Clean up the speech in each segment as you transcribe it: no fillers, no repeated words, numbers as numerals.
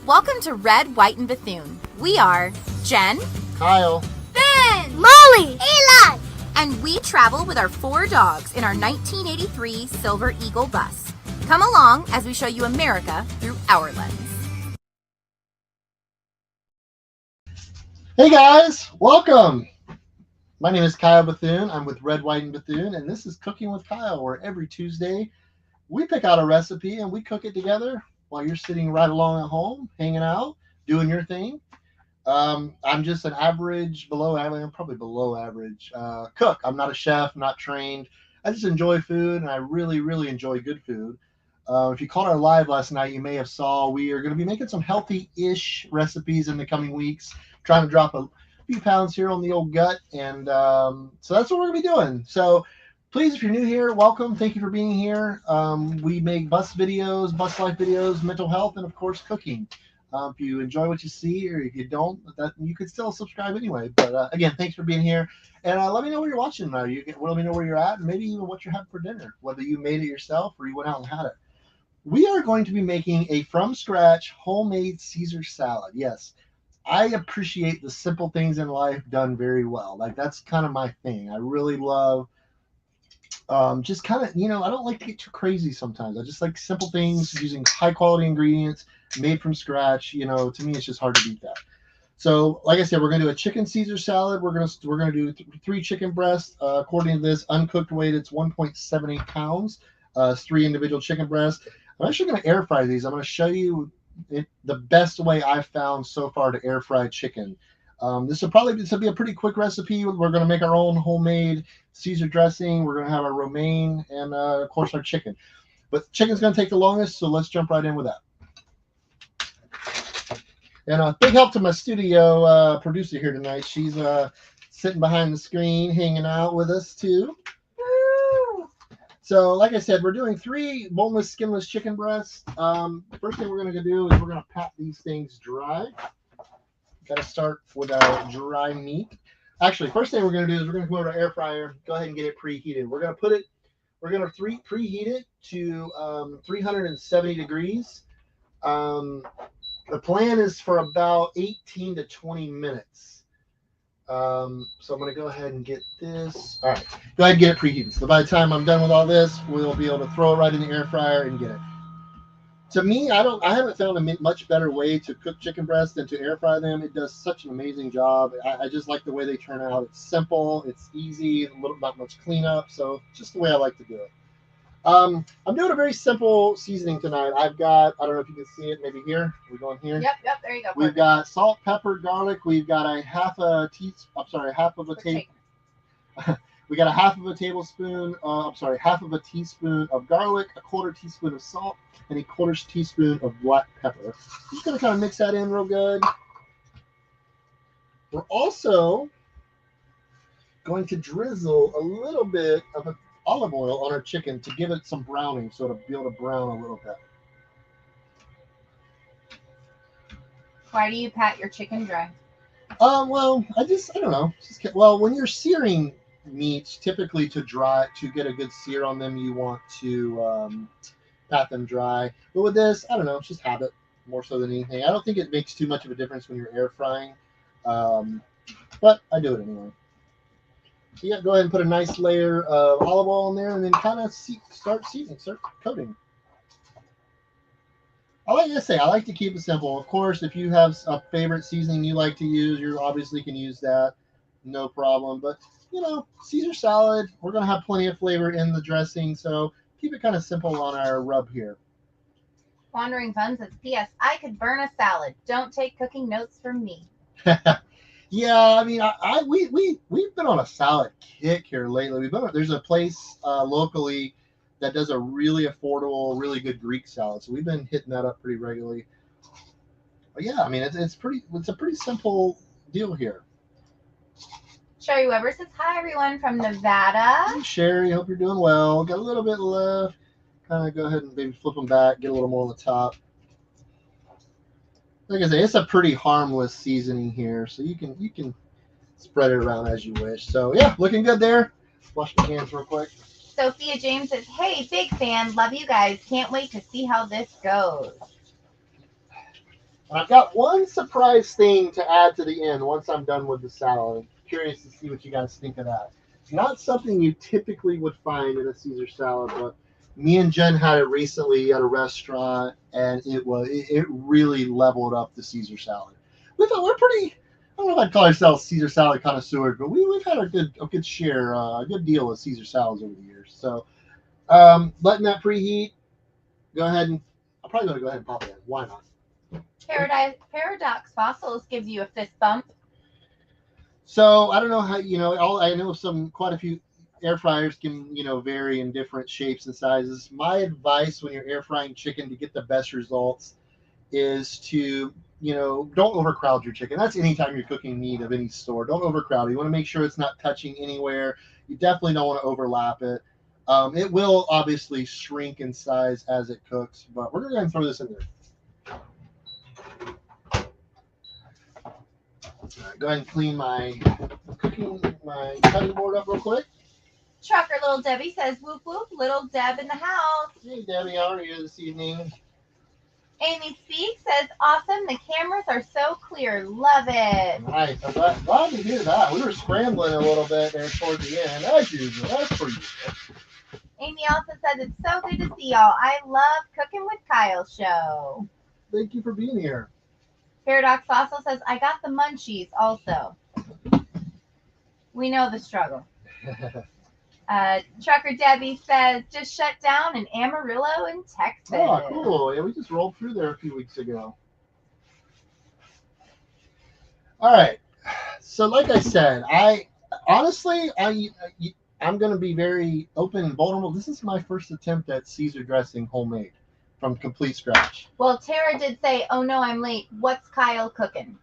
Welcome to Red, White, and Bethune. We are Jen, Kyle, Ben, Molly, Eli, and we travel with our 4 dogs in our 1983 Silver Eagle bus. Come along as we show you America through our lens. Hey guys, welcome. My name is Kyle Bethune. I'm with Red, White, and Bethune, and this is Cooking with Kyle, where every Tuesday we pick out a recipe and we cook it together while you're sitting right along at home, hanging out, doing your thing. I'm just an average, I'm probably below average cook. I'm not a chef, not trained. I just enjoy food, and I really, really enjoy good food. If you caught our live last night, you may have saw we are going to be making some healthy-ish recipes in the coming weeks, trying to drop a few pounds here on the old gut, and so that's what we're going to be doing. So please, if you're new here, welcome. Thank you for being here. We make bus videos, bus life videos, mental health, and of course cooking. If you enjoy what you see, or if you don't, you could still subscribe anyway. But again, thanks for being here, and let me know where you're watching now. Let me know where you're at, and maybe even what you're having for dinner, whether you made it yourself or you went out and had it. We are going to be making a from-scratch homemade Caesar salad. Yes, I appreciate the simple things in life done very well. Like, that's kind of my thing. I really love just kind of, I don't like to get too crazy sometimes. I just like simple things using high quality ingredients made from scratch. To me, it's just hard to beat that. So, like I said, we're going to do a chicken Caesar salad. We're going to do 3 chicken breasts. According to this uncooked weight, it's 1.78 pounds. 3 individual chicken breasts. I'm actually going to air fry these. I'm going to show you the best way I've found so far to air fry chicken. This will be a pretty quick recipe. We're going to make our own homemade Caesar dressing. We're going to have our romaine and, of course, our chicken. But chicken's going to take the longest, so let's jump right in with that. And a big help to my studio producer here tonight. She's sitting behind the screen, hanging out with us, too. Woo! So, like I said, we're doing 3 boneless, skinless chicken breasts. First thing we're going to do is we're going to pat these things dry. Got to start with our dry meat. Actually, first thing we're going to do is we're going to go over to our air fryer. Go ahead and get it preheated. We're going to preheat it to 370 degrees. The plan is for about 18 to 20 minutes. So I'm going to go ahead and get this. All right, go ahead and get it preheated. So by the time I'm done with all this, we'll be able to throw it right in the air fryer and get it. To me, I haven't found a much better way to cook chicken breasts than to air fry them. It does such an amazing job. I just like the way they turn out. It's simple, it's easy, not much cleanup. So just the way I like to do it. I'm doing a very simple seasoning tonight. I've got, I don't know if you can see it, maybe here. We're going here. Yep, there you go. We've got salt, pepper, garlic. We've got half of a tablespoon, half of a teaspoon of garlic, a 1/4 teaspoon of salt, and a 1/4 teaspoon of black pepper. Just going to kind of mix that in real good. We're also going to drizzle a little bit of olive oil on our chicken to give it some browning, so it'll be able to brown a little bit. Why do you pat your chicken dry? Well, I don't know. Well, when you're searing meats, typically to get a good sear on them, you want to pat them dry. But with this, I don't know, it's just habit more so than anything. I don't think it makes too much of a difference when you're air frying, but I do it anyway. So yeah, go ahead and put a nice layer of olive oil in there, and then kind of start coating. I like to keep it simple. Of course, if you have a favorite seasoning you like to use, you obviously can use that, no problem. But Caesar salad, we're gonna have plenty of flavor in the dressing, so keep it kind of simple on our rub here. Wandering Fun says, P.S. I could burn a salad. Don't take cooking notes from me. Yeah, I mean, we've been on a salad kick here lately. There's a place locally that does a really affordable, really good Greek salad, so we've been hitting that up pretty regularly. But yeah, I mean, it's a pretty simple deal here. Sherry Weber says, hi everyone from Nevada. Hey Sherry, hope you're doing well. Got a little bit left. Kind of go ahead and maybe flip them back, get a little more on the top. Like I say, it's a pretty harmless seasoning here, so you can spread it around as you wish. So yeah, looking good there. Wash my hands real quick. Sophia James says, hey, big fan, love you guys. Can't wait to see how this goes. And I've got one surprise thing to add to the end once I'm done with the salad. Curious to see what you guys think of that. It's not something you typically would find in a Caesar salad, but me and Jen had it recently at a restaurant, and it really leveled up the Caesar salad. We're pretty. I don't know if I'd call ourselves Caesar salad connoisseurs, but we've had a good share, a good deal of Caesar salads over the years. So letting that preheat, go ahead and I'm probably going to go ahead and pop it in. Why not? Paradox Fossils gives you a fist bump. So I don't know how I know quite a few air fryers can vary in different shapes and sizes. My advice when you're air frying chicken to get the best results is to don't overcrowd your chicken. That's anytime you're cooking meat of any sort. Don't overcrowd it. You want to make sure it's not touching anywhere. You definitely don't want to overlap it. It will obviously shrink in size as it cooks, but we're going to go ahead and throw this in there. All right, go ahead and clean my cutting board up real quick. Trucker Little Debbie says, whoop whoop, Little Deb in the house. Hey Debbie, how are you this evening? Amy Speaks says, awesome, the cameras are so clear, love it. Nice, I'm glad to hear that. We were scrambling a little bit there toward the end, as usual. That's pretty good. Amy also says, it's so good to see y'all. I love Cooking with Kyle show. Thank you for being here. Paradox Fossil says, I got the munchies also. We know the struggle. Trucker Debbie says, just shut down in Amarillo in Texas. Oh, cool. Yeah, we just rolled through there a few weeks ago. All right. So like I said, I'm going to be very open and vulnerable. This is my first attempt at Caesar dressing homemade from complete scratch. Well, Tara did say, oh no, I'm late. What's Kyle cooking?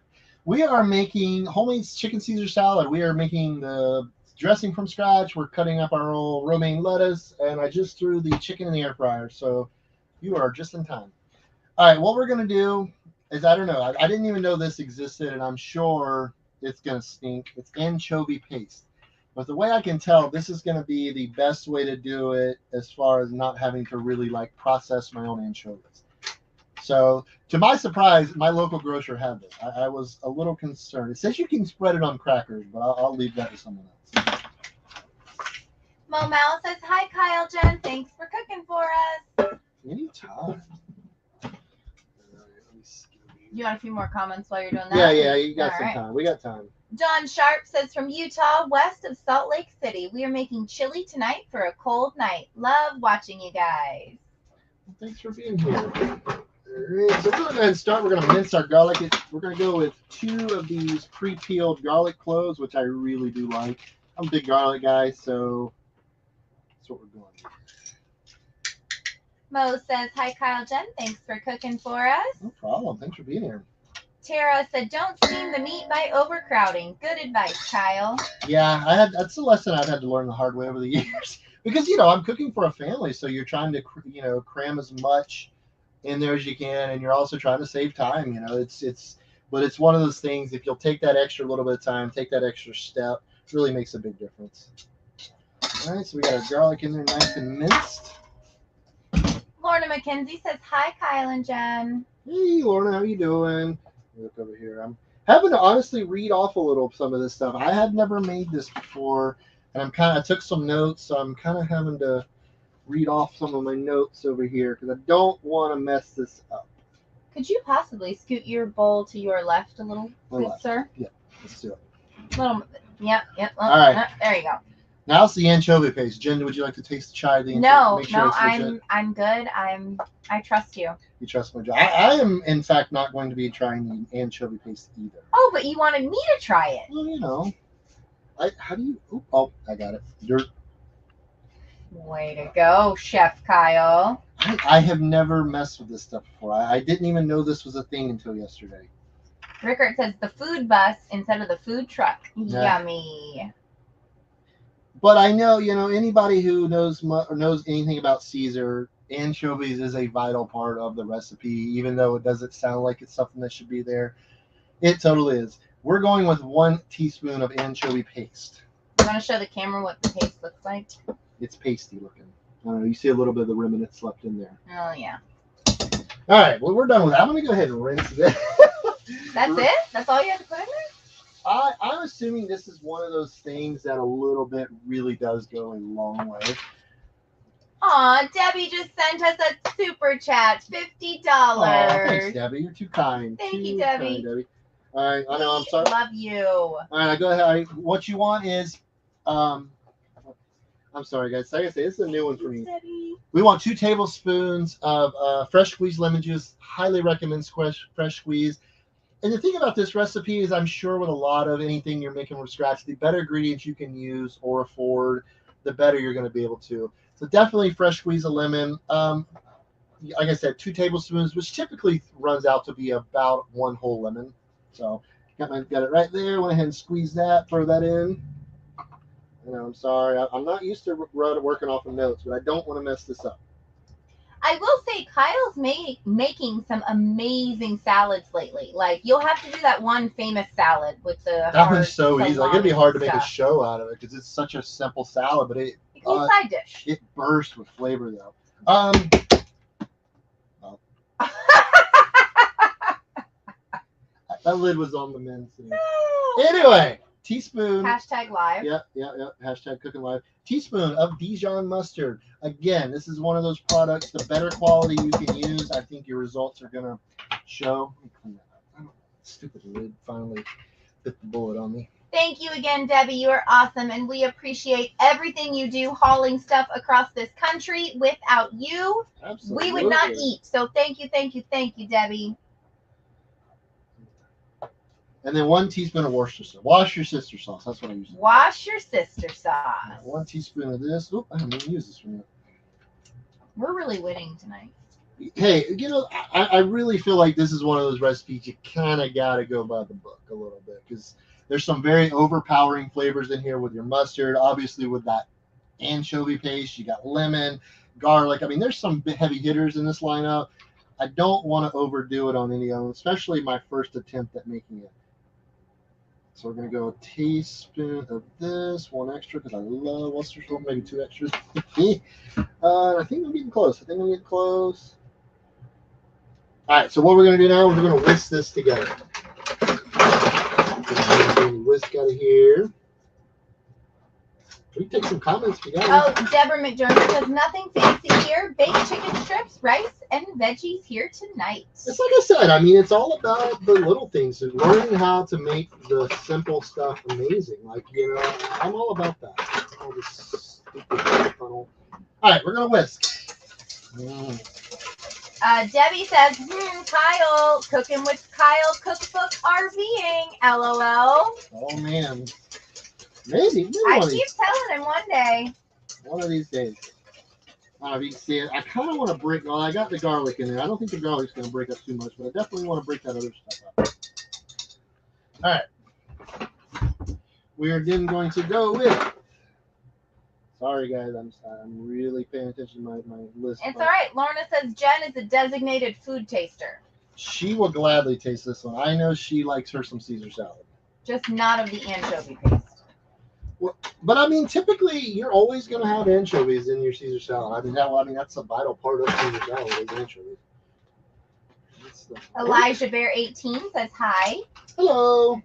We are making homemade chicken Caesar salad. We are making the dressing from scratch. We're cutting up our own romaine lettuce, and I just threw the chicken in the air fryer. So you are just in time. All right, what we're going to do is, I don't know. I didn't even know this existed, and I'm sure it's going to stink. It's anchovy paste. But the way I can tell, this is going to be the best way to do it as far as not having to really process my own anchovies. So to my surprise, my local grocer had this. I was a little concerned. It says you can spread it on crackers, but I'll leave that to someone else. Mo Mal says, hi, Kyle, Jen. Thanks for cooking for us. Anytime. You want a few more comments while you're doing that? Yeah, you got some time. We got time. John Sharp says, from Utah, west of Salt Lake City, we are making chili tonight for a cold night. Love watching you guys. Well, thanks for being here. All right, so we're going to go ahead and start. We're going to mince our garlic. We're going to go with 2 of these pre-peeled garlic cloves, which I really do like. I'm a big garlic guy, so that's what we're going with. Mo says, hi, Kyle, Jen. Thanks for cooking for us. No problem. Thanks for being here. Tara said, don't steam the meat by overcrowding. Good advice, Kyle. Yeah, that's a lesson I've had to learn the hard way over the years. Because, I'm cooking for a family, so you're trying to, cram as much in there as you can, and you're also trying to save time, but it's one of those things, if you'll take that extra little bit of time, take that extra step, it really makes a big difference. All right, so we got our garlic in there nice and minced. Lorna McKenzie says, hi, Kyle and Jen. Hey, Lorna, how you doing? Look over here. I'm having to honestly read off a little of some of this stuff. I had never made this before, and I took some notes, so I'm kind of having to read off some of my notes over here because I don't want to mess this up. Could you possibly scoot your bowl to your left a little, good sir? Yeah, let's do it. Yep. All right. There you go. Now it's the anchovy paste. Jen, would you like to try the anchovy? No, I'm good. I trust you. You trust my job. I am, in fact, not going to be trying the anchovy paste either. Oh, but you wanted me to try it. Well, how do you? Oh, I got it. Dirt. Way to go, Chef Kyle. I have never messed with this stuff before. I didn't even know this was a thing until yesterday. Rickard says the food bus instead of the food truck. Yeah. Yummy. But I know, anybody who knows anything about Caesar, anchovies is a vital part of the recipe, even though it doesn't sound like it's something that should be there. It totally is. We're going with 1 teaspoon of anchovy paste. You want to show the camera what the paste looks like? It's pasty looking. I don't know. You see a little bit of the remnants left in there. Oh, yeah. All right. Well, we're done with that. I'm going to go ahead and rinse this. That's it? That's all you have to put in there? I'm assuming this is one of those things that a little bit really does go a long way. Aw, Debbie just sent us a super chat, $50. Oh, thanks, Debbie. You're too kind. Thank you, Too Debbie. kind, Debbie. All right, I know. I'm sorry. Love you. All right, go ahead. All right, what you want is, I'm sorry, guys. Like I say, this is a new one for me. Debbie. We want 2 tablespoons of fresh squeezed lemon juice. Highly recommend fresh squeeze. And the thing about this recipe is, I'm sure with a lot of anything you're making from scratch, the better ingredients you can use or afford, the better you're going to be able to. So definitely fresh squeeze of lemon. Like I said, 2 tablespoons, which typically runs out to be about 1 whole lemon. So got it right there. Went ahead and squeeze that, throw that in. I'm sorry. I'm not used to working off of notes, but I don't want to mess this up. I will say Kyle's making some amazing salads lately. Like, you'll have to do that one famous salad with the That one's so easy. Like, it'd be hard to make a stuff. show out of it because it's such a simple salad, but it Side dish. it bursts with flavor though. That lid was on the men's. No. Anyway, teaspoon. Hashtag live. Yep. Hashtag cooking live. Teaspoon of Dijon mustard. Again, this is one of those products. The better quality you can use, I think your results are gonna show. Let me clean that up. Stupid lid finally bit the bullet on me. Thank you again, Debbie. You are awesome, and we appreciate everything you do hauling stuff across this country. Without you, Absolutely. we would not eat. So thank you, Debbie. And then 1 teaspoon of Worcestershire. Wash your sister sauce. That's what I use. Wash your sister sauce. 1 teaspoon of this. Oop, I haven't even used this one yet. We're really winning tonight. Hey, I really feel like this is one of those recipes you kind of got to go by the book a little bit because there's some very overpowering flavors in here with your mustard. Obviously, with that anchovy paste, you got lemon, garlic. I mean, there's some heavy hitters in this lineup. I don't want to overdo it on any of them, especially my first attempt at making it. So we're going to go a teaspoon of this, 1 extra because I love Worcestershire, maybe 2 extras. I think I'm getting close. All right, so what we're going to do now is we're going to whisk this together. Whisk out of here. We can take some comments if you got Oh, Deborah McDermott says nothing fancy here. Baked chicken strips, rice, and veggies here tonight. It's like I said, I mean, it's all about the little things and learning how to make the simple stuff amazing. Like, I'm all about that. All this stupid funnel. All right, we're going to whisk. Debbie says, Kyle, Cooking with Kyle cookbook RVing, LOL. Oh, man. Maybe I keep telling him one day. One of these days. I don't know if you can see it. I kind of want to break. Well, I got the garlic in there. I don't think the garlic's going to break up too much, but I definitely want to break that other stuff up. All right. We are then going to go with. Sorry, guys. I'm really paying attention to my list. It's all right. Lorna says Jen is a designated food taster. She will gladly taste this one. I know she likes her some Caesar salad. Just not of the anchovy paste. Well, but I mean, typically you're always going to have anchovies in your Caesar salad. I mean, that's a vital part of Caesar salad is anchovies. Elijah Bear 18 says hi. Hello.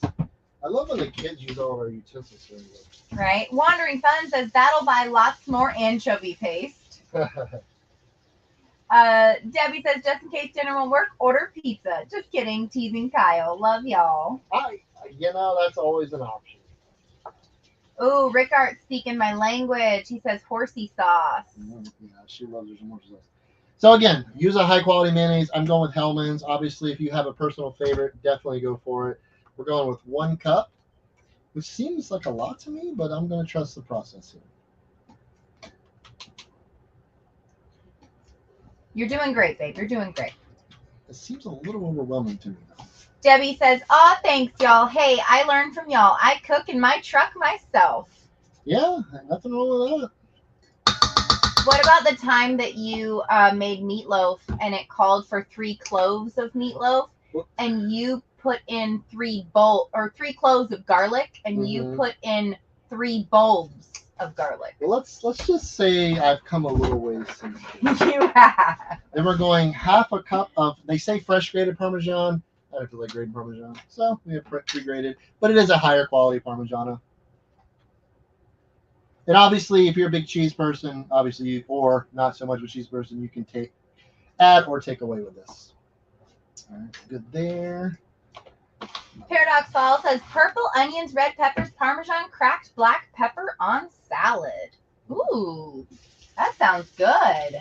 I love when the kids use all of our utensils. Right. Wandering Fun says that'll buy lots more anchovy paste. Debbie says just in case dinner won't work, order pizza. Just kidding. Teasing Kyle. Love y'all. That's always an option. Oh, Rick Art speaking my language. He says horsey sauce. Yeah, she loves her some horsey sauce. So again, use a high quality mayonnaise. I'm going with Hellman's. Obviously, if you have a personal favorite, definitely go for it. We're going with 1 cup, which seems like a lot to me, but I'm going to trust the process here. You're doing great, babe. You're doing great. It seems a little overwhelming to me, though. Debbie says, "Aw, thanks, y'all. Hey, I learned from y'all. I cook in my truck myself." Yeah, nothing wrong with that. What about the time that you made meatloaf and it called for 3 cloves of meatloaf, and you put in 3 cloves of garlic, and you put in 3 bulbs of garlic? Well, let's just say I've come a little ways since then. You have. Then we're going half a cup of, they say fresh grated Parmesan. I don't feel like grading Parmesan. So we have pre-graded, but it is a higher quality Parmigiano. And obviously, if you're a big cheese person, obviously, or not so much of a cheese person, you can add or take away with this. All right, good there. Paradox Fall says purple onions, red peppers, Parmesan, cracked black pepper on salad. Ooh, that sounds good.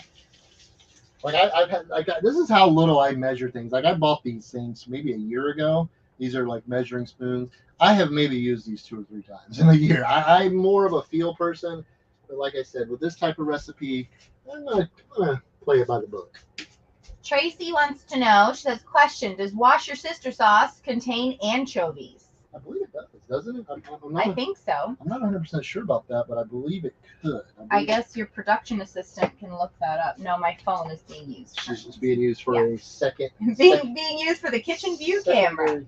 Like this is how little I measure things. Like I bought these things maybe a year ago. These are like measuring spoons. I have maybe used these 2 or 3 times in a year. I'm more of a feel person, but like I said, with this type of recipe, I'm gonna play it by the book. Tracy wants to know. She says, "Question: does Wash Your Sister sauce contain anchovies?" I believe it does, doesn't it? I think so. I'm not 100% sure about that, but I believe it could. I guess your production assistant can look that up. No, my phone is being used. It's being used for a second. Being used for the kitchen view camera.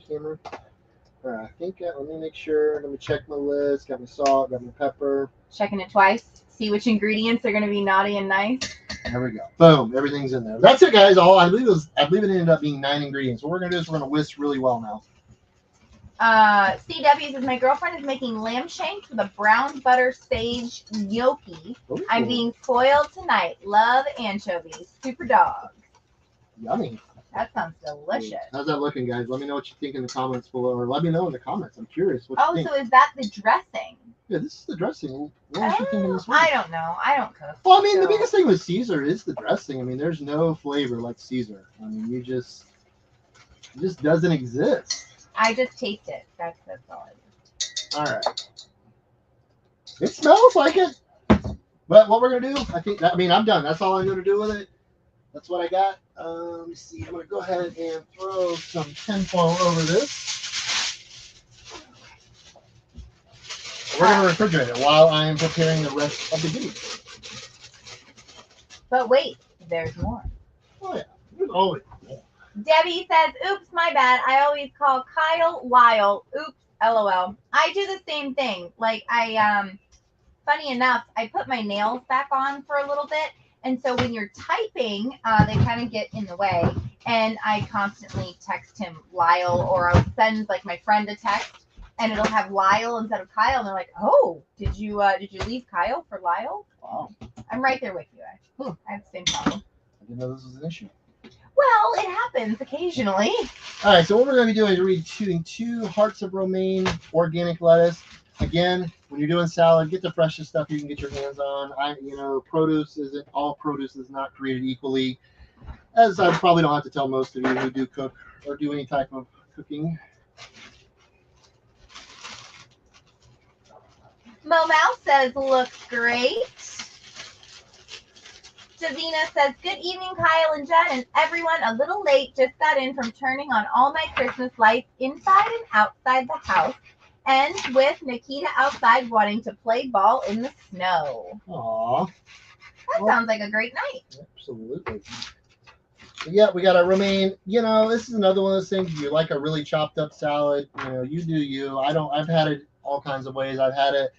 I think, let me make sure. Let me check my list. Got my salt, got my pepper. Checking it twice. See which ingredients are going to be naughty and nice. There we go. Boom. Everything's in there. That's it, guys. I believe it ended up being 9 ingredients. What we're going to do is we're going to whisk really well now. CW says, my girlfriend is making lamb shanks with a brown butter sage gnocchi. Ooh. I'm being foiled tonight. Love anchovies. Super dog. Yummy. That sounds delicious. How's that looking, guys? Let me know what you think in the comments below, or let me know in the comments. I'm curious what you think. So is that the dressing? Yeah, this is the dressing. What was you thinking this one? I don't know. I don't cook. Well, I mean, the biggest thing with Caesar is the dressing. I mean, there's no flavor like Caesar. I mean, it just doesn't exist. I just taste it. That's all I do. All right. It smells like it. But what we're going to do, I'm done. That's all I'm going to do with it. That's what I got. Let me see. I'm going to go ahead and throw some tinfoil over this. We're going to refrigerate it while I'm preparing the rest of the goodies. But wait, there's more. Oh, yeah. There's always more. Debbie says, oops, my bad. I always call Kyle Lyle. Oops, LOL. I do the same thing. Like, funny enough, I put my nails back on for a little bit. And so when you're typing, they kind of get in the way. And I constantly text him Lyle, or I'll send like my friend a text and it'll have Lyle instead of Kyle. And they're like, oh, did you leave Kyle for Lyle? Wow. I'm right there with you. I have the same problem. I didn't know this was an issue. Well, it happens occasionally. All right, so what we're going to be doing is shooting 2 hearts of romaine organic lettuce. Again, when you're doing salad, get the freshest stuff you can get your hands on. All produce is not created equally, as I probably don't have to tell most of you who do cook or do any type of cooking. Mo Mouse says, looks great. Davina says, good evening, Kyle and Jen, and everyone. A little late, just got in from turning on all my Christmas lights inside and outside the house, and with Nikita outside wanting to play ball in the snow. Aww. That sounds like a great night. Absolutely. Yeah, we got our romaine. This is another one of those things. If you like a really chopped up salad, you do you. I've had it all kinds of ways. I've had it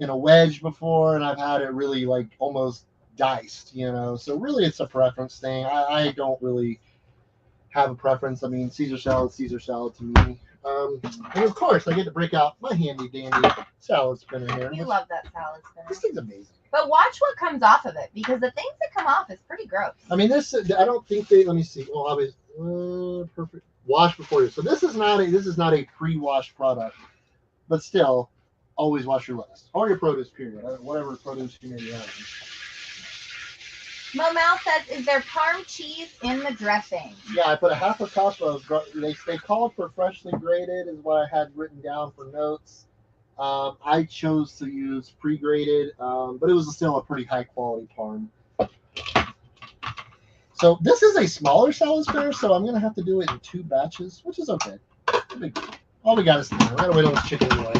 in a wedge before, and I've had it really like almost diced, so really it's a preference thing. I don't really have a preference. I mean, Caesar salad to me. And of course I get to break out my handy dandy salad spinner here. You love that salad spinner. This thing's amazing. But watch what comes off of it, because the things that come off is pretty gross. I mean, I don't think let me see. Well, obviously, perfect. Wash before you. So this is not a pre-washed product, but still, always wash your lettuce or your produce, period. Whatever produce you may be having. Mo Mal says, is there Parm cheese in the dressing? Yeah, I put a half a cup of, they called for freshly grated is what I had written down for notes. I chose to use pre-grated, but it was still a pretty high quality Parm. So this is a smaller salad spinner, so I'm going to have to do it in 2 batches, which is okay. All we got is time. We got to wait on this chicken anyway.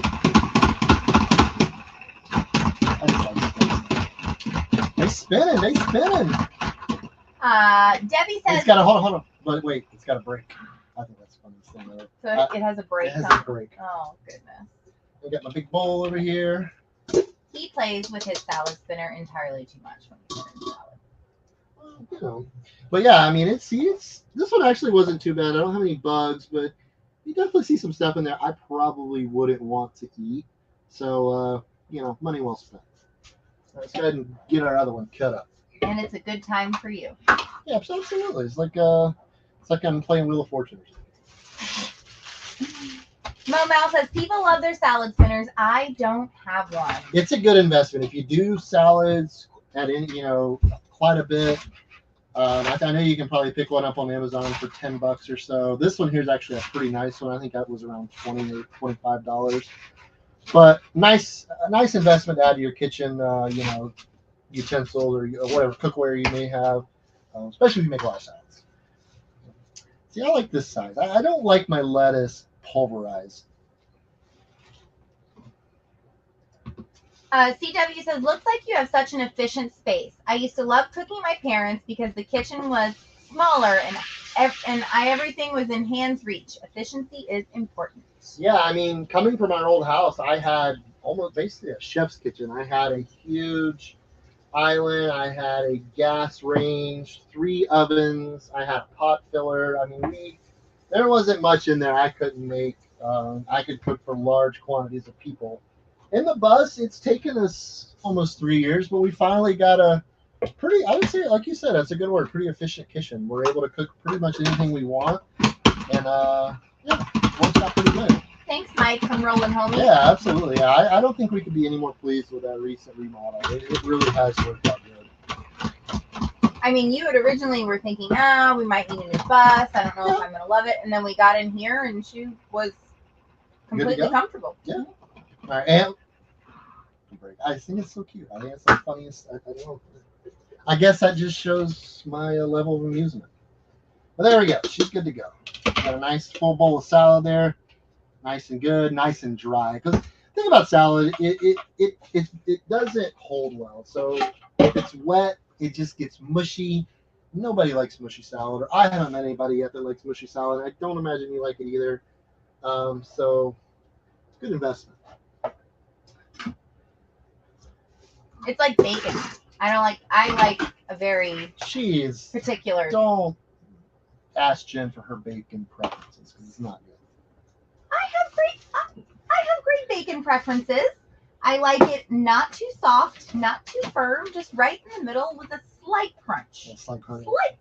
They spinning. Debbie says, it's got a hold on. But wait, it's got a break. I think that's the funniest thing. So it has a break. It has a break. Oh goodness. I got my big bowl over here. He plays with his salad spinner entirely too much when he's spinning salad. you know. But yeah, I mean, it's this one actually wasn't too bad. I don't have any bugs, but you definitely see some stuff in there I probably wouldn't want to eat. So money well spent. Let's go ahead and get our other one cut up. And it's a good time for you. Yeah, absolutely. It's like I'm playing Wheel of Fortune or something. Mo Mal says people love their salad spinners. I don't have one. It's a good investment if you do salads at quite a bit. I know you can probably pick one up on Amazon for $10 or so. This one here is actually a pretty nice one. I think that was around $20 or $25. But a nice investment to add to your kitchen, utensils or whatever cookware you may have, especially if you make a lot of salads. See, I like this size. I don't like my lettuce pulverized. CW says, looks like you have such an efficient space. I used to love cooking at my parents because the kitchen was smaller and everything was in hand's reach. Efficiency is important. Yeah, I mean, coming from our old house, I had almost basically a chef's kitchen. I had a huge island. I had a gas range, 3 ovens. I had a pot filler. I mean, there wasn't much in there I couldn't make. I could cook for large quantities of people. In the bus, it's taken us almost 3 years, but we finally got a pretty, I would say, like you said, that's a good word, pretty efficient kitchen. We're able to cook pretty much anything we want. And, it works out pretty good. Thanks, Mike, from Rolling Homie. Yeah, absolutely. Yeah, I don't think we could be any more pleased with that recent remodel. It really has worked out good. I mean, you had originally were thinking, we might need a new bus. I don't know if I'm going to love it. And then we got in here, and she was completely comfortable. Yeah. All right, and I think it's so cute. I think it's the funniest. I don't know. I guess that just shows my level of amusement. But there we go. She's good to go. Got a nice full bowl of salad there. Nice and good, nice and dry. Because the thing about salad, it doesn't hold well. So if it's wet, it just gets mushy. Nobody likes mushy salad, or I haven't met anybody yet that likes mushy salad. I don't imagine you like it either. So it's a good investment. It's like bacon. I like a very particular. Don't ask Jen for her bacon preferences because it's not good. I have great bacon preferences. I like it not too soft, not too firm, just right in the middle with a slight crunch. Slight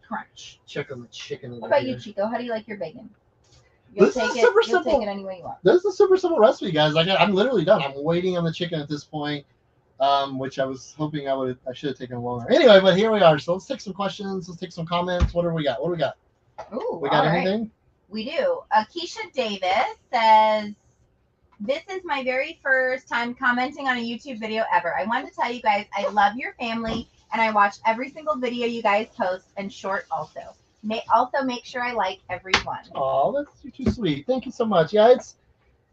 crunch. Check on the chicken. What about you, Chico? How do you like your bacon? You'll take it any way you want. This is a super simple recipe, guys. I'm literally done. I'm waiting on the chicken at this point, which I was hoping I should have taken longer. Anyway, but here we are. So let's take some questions. Let's take some comments. What do we got? Ooh, we got anything? Right. We do. Keisha Davis says, this is my very first time commenting on a YouTube video ever. I wanted to tell you guys I love your family and I watch every single video you guys post and short also. Also make sure I like every one. Oh, you're too sweet. Thank you so much. Yeah,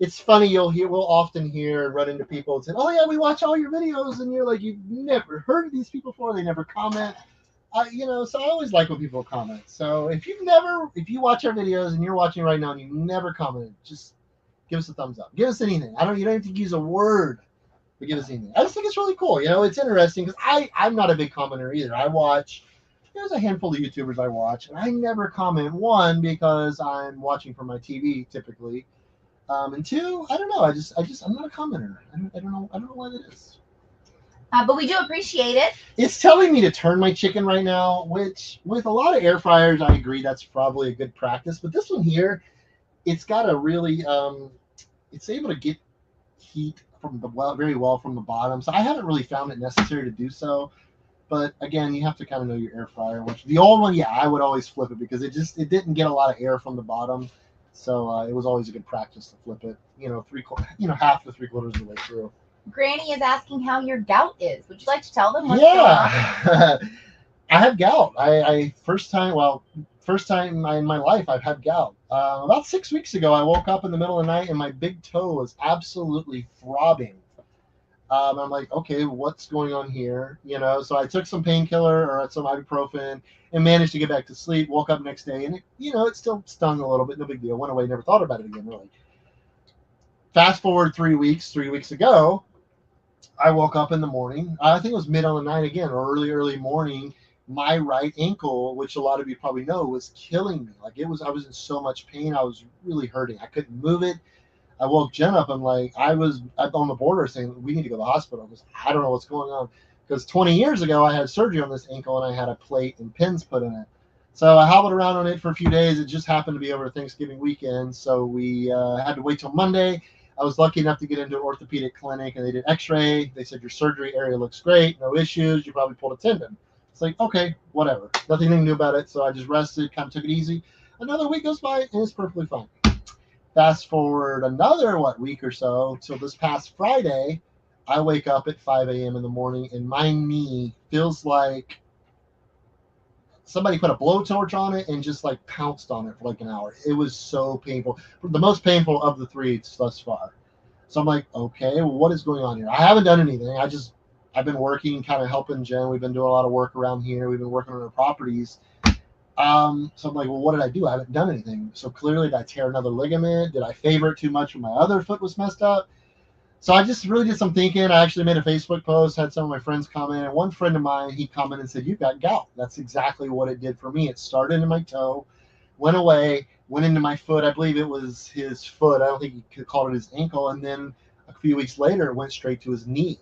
it's funny. We'll often hear and run into people and say, oh yeah, we watch all your videos, and you're like, you've never heard of these people before. They never comment. So I always like when people comment. So if you watch our videos and you're watching right now and you never commented, just give us a thumbs up. Give us anything. You don't have to use a word, but give us anything. I just think it's really cool. It's interesting because I'm not a big commenter either. I watch. There's a handful of YouTubers I watch, and I never comment. One, because I'm watching from my TV typically, and two, I don't know. I'm not a commenter. I don't know what it is. But we do appreciate it. It's telling me to turn my chicken right now, which with a lot of air fryers, I agree that's probably a good practice. But this one here, it's got a really, it's able to get heat very well from the bottom. So I haven't really found it necessary to do so. But again, you have to kind of know your air fryer. Which the old one, yeah, I would always flip it because it didn't get a lot of air from the bottom. So it was always a good practice to flip it. Half to 3/4 of the way through. Granny is asking how your gout is. Would you like to tell them what's going on? I have gout. First time in my life I've had gout. About 6 weeks ago, I woke up in the middle of the night and my big toe was absolutely throbbing. I'm like, okay, what's going on here? So I took some painkiller or some ibuprofen and managed to get back to sleep. Woke up next day and it still stung a little bit. No big deal. Went away. Never thought about it again, really. Fast forward 3 weeks. 3 weeks ago, I woke up in the morning. I think it was mid on the night again, or early morning, my right ankle, which a lot of you probably know, was killing me. Like I was in so much pain. I was really hurting. I couldn't move it. I woke Jen up and like I'm on the border saying we need to go to the hospital because I don't know what's going on. Because 20 years ago I had surgery on this ankle and I had a plate and pins put in it. So I hobbled around on it for a few days. It just happened to be over Thanksgiving weekend, so we had to wait till Monday. I was lucky enough to get into an orthopedic clinic and they did X-ray. They said your surgery area looks great, no issues. You probably pulled a tendon. It's like, okay, whatever. Nothing new about it. So I just rested, kind of took it easy. Another week goes by and it's perfectly fine. Fast forward another week or so till this past Friday, I wake up at 5 a.m. in the morning and my knee feels like somebody put a blowtorch on it and just like pounced on it for like an hour. It was so painful. The most painful of the three thus far. So I'm like, okay, well, what is going on here? I haven't done anything. I've been working, kind of helping Jen. We've been doing a lot of work around here. We've been working on our properties. So I'm like, well, what did I do? I haven't done anything. So clearly, did I tear another ligament? Did I favor it too much when my other foot was messed up? So I just really did some thinking. I actually made a Facebook post, had some of my friends comment, and one friend of mine, he commented and said, "You've got gout." That's exactly what it did for me. It started in my toe, went away, went into my foot. I believe it was his foot. I don't think he could call it his ankle. And then a few weeks later, it went straight to his knee.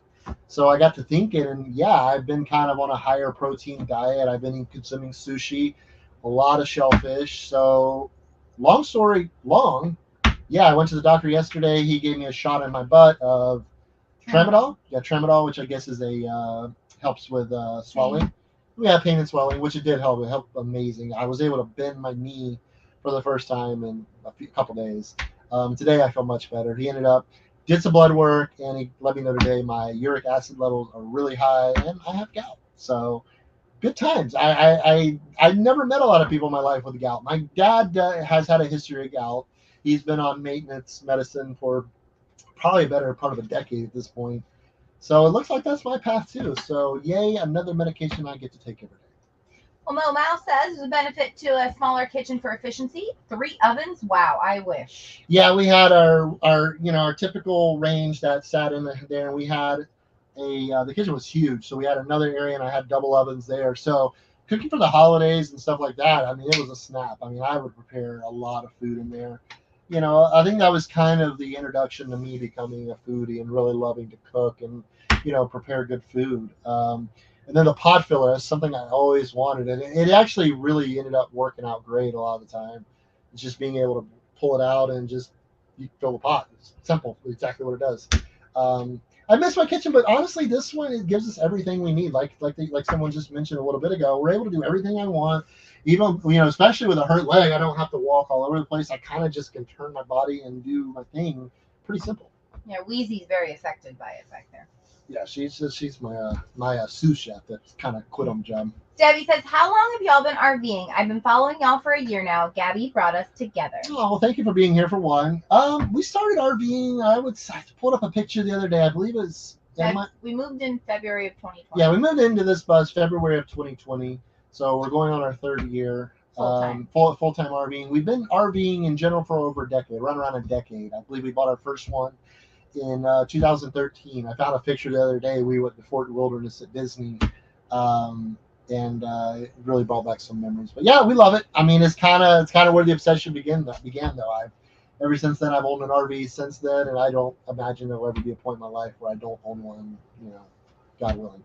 So I got to thinking, and yeah, I've been kind of on a higher protein diet. I've been consuming sushi, a lot of shellfish. So long story long, yeah, I went to the doctor yesterday. He gave me a shot in my butt of tramadol. Yeah, tramadol, which I guess is a helps with swelling. We have pain and swelling, which it did help. It helped amazing. I was able to bend my knee for the first time in a couple days. Today I feel much better. He ended up did some blood work and he let me know today my uric acid levels are really high and I have gout. So good times. I never met a lot of people in my life with gout. My dad has had a history of gout. He's been on maintenance medicine for probably a better part of a decade at this point. So it looks like that's my path too. So yay, another medication I get to take every day. Well, Mo Mouse says there's a benefit to a smaller kitchen for efficiency. 3 ovens? Wow, I wish. Yeah, we had our typical range that sat in there. We had the kitchen was huge, so we had another area and I had double ovens there. So cooking for the holidays and stuff like that, I mean, it was a snap. I mean, I would prepare a lot of food in there. I think that was kind of the introduction to me becoming a foodie and really loving to cook and prepare good food. And then the pot filler is something I always wanted, and it actually really ended up working out great a lot of the time. It's just being able to pull it out and just you fill the pot. It's simple, exactly what it does. I miss my kitchen, but honestly, this one it gives us everything we need. Like someone just mentioned a little bit ago, we're able to do everything I want. Even especially with a hurt leg, I don't have to walk all over the place. I kind of just can turn my body and do my thing. Pretty simple. Yeah, Wheezy's very affected by it back there. Yeah, she's my sous chef that's kind of quit on the job. Debbie says, how long have y'all been RVing? I've been following y'all for a year now. Gabby brought us together. Oh, well, thank you for being here for one. We started RVing, I pulled up a picture the other day. I believe it's... we moved in February of 2020. Yeah, we moved into this bus February of 2020. So we're going on our third year. Full-time RVing. We've been RVing in general for over a decade, around a decade. I believe we bought our first one in 2013. I found a picture the other day. We went to Fort Wilderness at Disney. And it really brought back some memories. But yeah, we love it. I mean, it's kind of where the obsession began though. Ever since then, I've owned an RV since then, and I don't imagine there'll ever be a point in my life where I don't own one. God willing.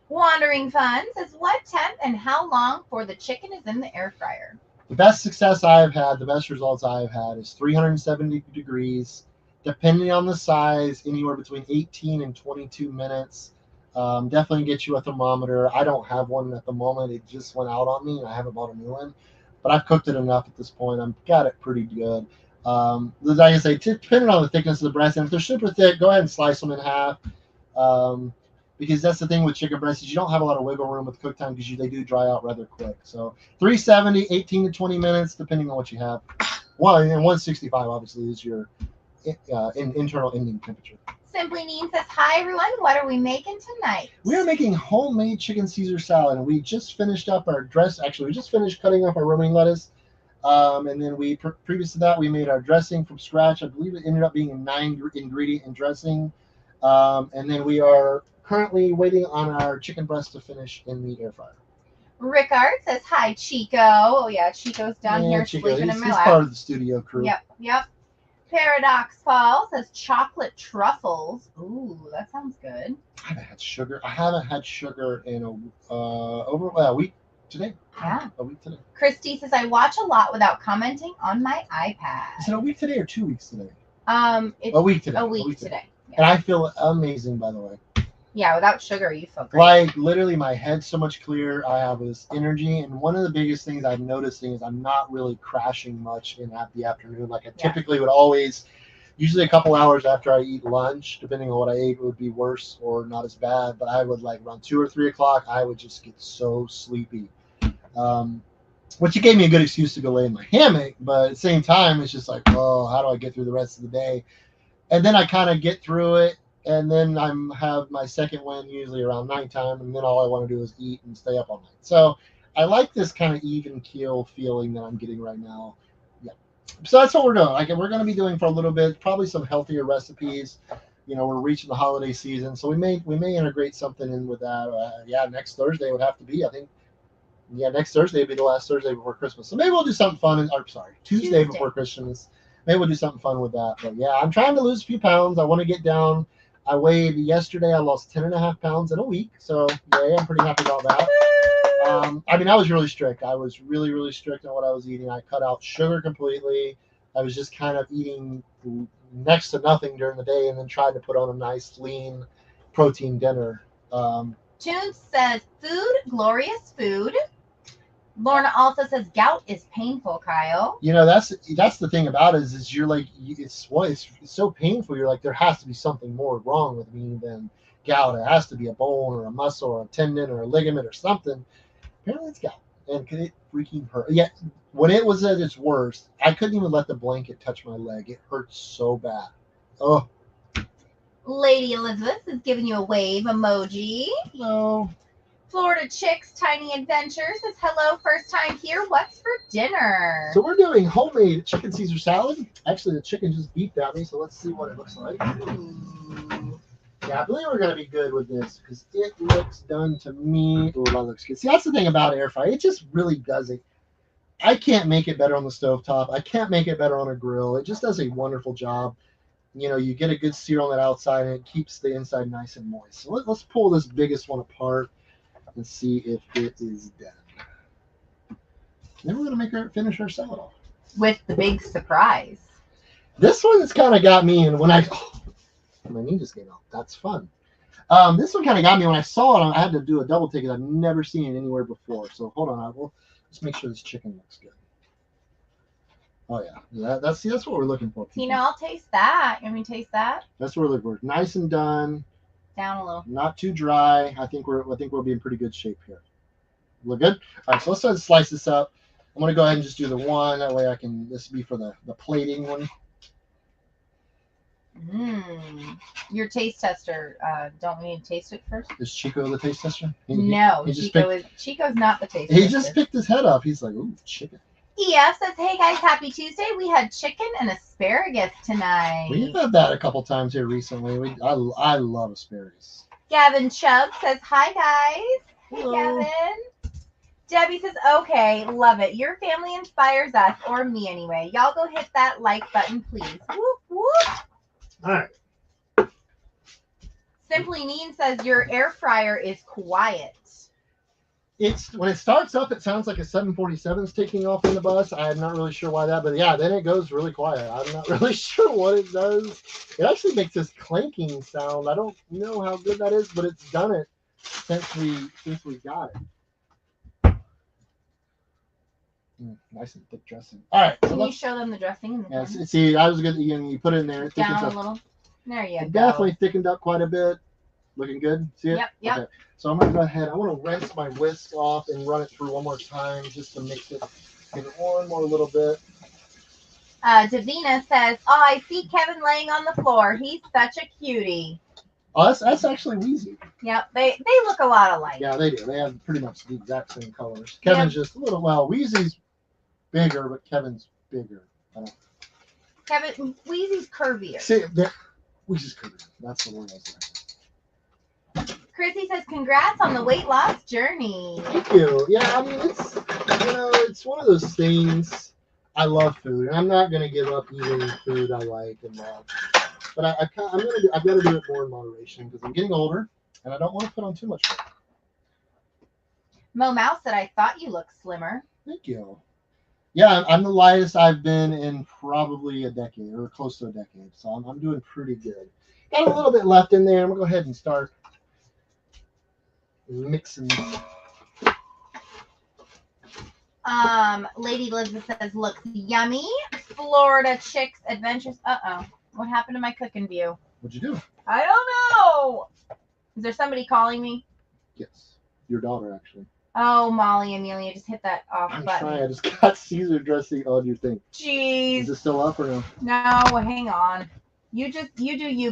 Wandering Fun says, what temp and how long for the chicken is in the air fryer? The best success I've had, the best results I've had is 370 degrees, depending on the size, anywhere between 18 and 22 minutes. Definitely get you a thermometer. I don't have one at the moment. It just went out on me, and I haven't bought a new one. But I've cooked it enough at this point. I've got it pretty good. Like I say, depending on the thickness of the breast, and if they're super thick, go ahead and slice them in half. Because that's the thing with chicken breasts is you don't have a lot of wiggle room with cook time because they do dry out rather quick. So 370, 18 to 20 minutes, depending on what you have. And 165 obviously is your internal ending temperature. Simply Neen says, hi everyone, what are we making tonight? We are making homemade chicken Caesar salad, and we just finished up our dress. Actually, we just finished cutting up our romaine lettuce. And then previous to that, we made our dressing from scratch. I believe it ended up being a 9-ingredient dressing. And then we are currently waiting on our chicken breast to finish in the air fryer. Rickard says, hi, Chico. Oh, yeah, Chico's down here Chico, sleeping in my he's lap. part of the studio crew. Yep. Paradox Paul says, chocolate truffles. Ooh, that sounds good. I haven't had sugar in over a week today. Yeah. A week today. Christy says, I watch a lot without commenting on my iPad. Is it a week today or 2 weeks today? It's a week today. A week today. Yeah. And I feel amazing, by the way. Yeah, without sugar, you feel great. Like, literally, my head's so much clearer. I have this energy. And one of the biggest things I'm noticing is I'm not really crashing much in the afternoon. Like, I typically would always, usually a couple hours after I eat lunch, depending on what I ate, it would be worse or not as bad. But I would, like, around 2 or 3 o'clock, I would just get so sleepy. Which it gave me a good excuse to go lay in my hammock. But at the same time, it's just like, oh, how do I get through the rest of the day? And then I kind of get through it. And then I have my second win usually around nighttime, and then all I want to do is eat and stay up all night. So I like this kind of even keel feeling that I'm getting right now. Yeah. So that's what we're doing. Like, we're going to be doing for a little bit, probably some healthier recipes. You know, we're reaching the holiday season, so we may integrate something in with that. Next Thursday would have to be, I think. Yeah, next Thursday would be the last Thursday before Christmas. So maybe we'll do something fun. Tuesday before Christmas. Maybe we'll do something fun with that. But yeah, I'm trying to lose a few pounds. I want to get down. I weighed yesterday. I lost 10.5 pounds in a week. So yeah, I'm pretty happy about that. I was really strict. I was really, really strict on what I was eating. I cut out sugar completely. I was just kind of eating next to nothing during the day, and then tried to put on a nice, lean, protein dinner. Tune says, food, glorious food. Lorna also says, gout is painful, Kyle. You know, that's the thing about it is you're like, it's so painful. You're like, there has to be something more wrong with me than gout. It has to be a bone or a muscle or a tendon or a ligament or something. Apparently it's gout. And it freaking hurt. Yeah, when it was at its worst, I couldn't even let the blanket touch my leg. It hurt so bad. Oh. Lady Elizabeth is giving you a wave emoji. No. Florida Chicks Tiny Adventure says, hello, first time here. What's for dinner? So we're doing homemade chicken Caesar salad. Actually, the chicken just beeped at me, so let's see what it looks like. Ooh. Yeah, I believe we're going to be good with this because it looks done to me. Oh, that looks good. See, that's the thing about air fry. It just really does it. I can't make it better on the stovetop. I can't make it better on a grill. It just does a wonderful job. You know, you get a good sear on that outside, and it keeps the inside nice and moist. So let's pull this biggest one apart and see if it is done. Then we're going to finish our salad off. With the big surprise. This one has kind of got me, and when my knee just came out. That's fun. This one kind of got me when I saw it. I had to do a double take because I've never seen it anywhere before. So hold on, we'll just make sure this chicken looks good. Oh yeah, that's what we're looking for. Tina, I'll taste that. You want me to taste that? That's what we're looking for. Nice and done. Down a little. Not too dry. I think we'll be in pretty good shape here. Look good. All right, so let's start to slice this up. I'm gonna go ahead and just do the one. That way this will be for the plating one. Your taste tester. Don't we need to taste it first? Is Chico the taste tester? Chico's not the taste tester. He just picked his head up. He's like, ooh, chicken. EF says, hey guys, happy Tuesday. We had chicken and asparagus tonight. We've had that a couple times here recently. I love asparagus. Gavin Chubb says, hi guys. Hello. Hey Gavin. Debbie says, okay, love it. Your family inspires us, or me anyway. Y'all go hit that like button, please. Whoop, whoop. All right. Simply Neen says, your air fryer is quiet. When it starts up, it sounds like a 747 is taking off in the bus. I'm not really sure why that, but yeah, then it goes really quiet. I'm not really sure what it does. It actually makes this clanking sound. I don't know how good that is, but it's done it since we got it. Nice and thick dressing. All right. Can you show them the dressing? See, I was good. You put it in there. Down a little. There you go. Definitely thickened up quite a bit. Looking good. See it? Yep. Okay. So I'm going to go ahead. I want to rinse my whisk off and run it through one more time just to mix it in one more little bit. Davina says, oh, I see Kevin laying on the floor. He's such a cutie. Oh, that's actually Wheezy. Yep. They look a lot alike. Yeah, they do. They have pretty much the exact same colors. Kevin's just a little, Wheezy's bigger, but Kevin's bigger. Wheezy's curvier. See, Wheezy's curvier. That's the word I was looking for. Chrissy says, congrats on the weight loss journey. Thank you. Yeah, I mean, it's one of those things. I love food, and I'm not gonna give up eating food I like and love. But I've got to do it more in moderation because I'm getting older, and I don't want to put on too much weight. Mo Mouse said, I thought you looked slimmer. Thank you. Yeah, I'm the lightest I've been in probably a decade or close to a decade, so I'm doing pretty good. Got a little bit left in there. I'm gonna go ahead and start mixing. Lady Elizabeth says, looks yummy. Florida Chicks Adventures. Uh-oh. What happened to my cooking view? What'd you do? I don't know. Is there somebody calling me? Yes, your daughter actually. Oh, Molly Amelia, just hit that off I'm button. trying. I just got Caesar dressing on your thing. Jeez. Is it still up or no? No, hang on. You do you.